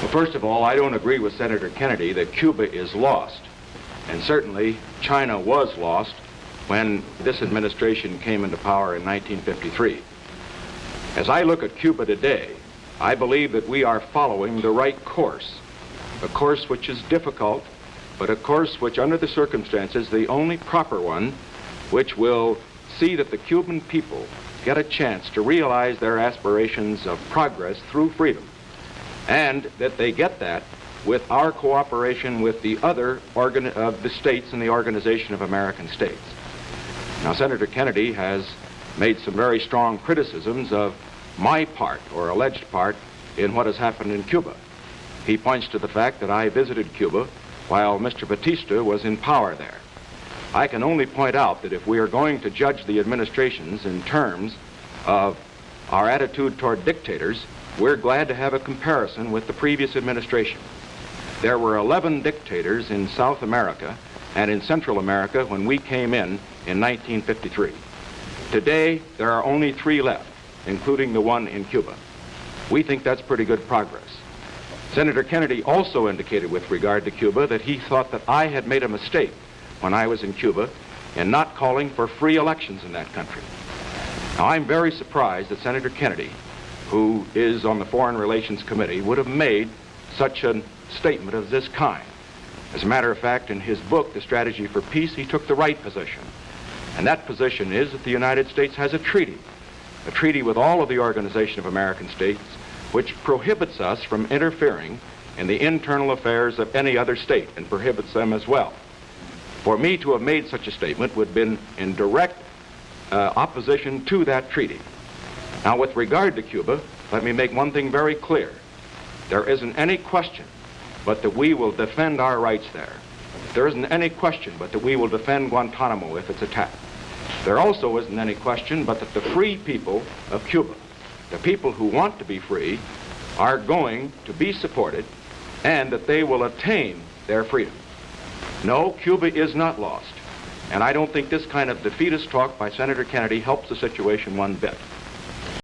Well, first of all, I don't agree with Senator Kennedy that Cuba is lost. And certainly, China was lost when this administration came into power in 1953. As I look at Cuba today, I believe that we are following the right course, a course which is difficult, but a course which, under the circumstances, the only proper one, which will see that the Cuban people get a chance to realize their aspirations of progress through freedom, and that they get that with our cooperation with the other of the states in the Organization of American States. Now, Senator Kennedy has made some very strong criticisms of my part, or alleged part, in what has happened in Cuba. He points to the fact that I visited Cuba while Mr. Batista was in power there. I can only point out that if we are going to judge the administrations in terms of our attitude toward dictators, we're glad to have a comparison with the previous administration. There were 11 dictators in South America and in Central America when we came in 1953. Today, there are only 3 left, including the one in Cuba. We think that's pretty good progress. Senator Kennedy also indicated with regard to Cuba that he thought that I had made a mistake when I was in Cuba in not calling for free elections in that country. Now, I'm very surprised that Senator Kennedy, who is on the Foreign Relations Committee, would have made such a statement of this kind. As a matter of fact, in his book, The Strategy for Peace, he took the right position. And that position is that the United States has a treaty with all of the Organization of American States, which prohibits us from interfering in the internal affairs of any other state and prohibits them as well. For me to have made such a statement would have been in direct opposition to that treaty. Now, with regard to Cuba, let me make one thing very clear. There isn't any question but that we will defend our rights there. There isn't any question but that we will defend Guantanamo if it's attacked. There also isn't any question but that the free people of Cuba, the people who want to be free, are going to be supported and that they will attain their freedom. No, Cuba is not lost. And I don't think this kind of defeatist talk by Senator Kennedy helps the situation one bit.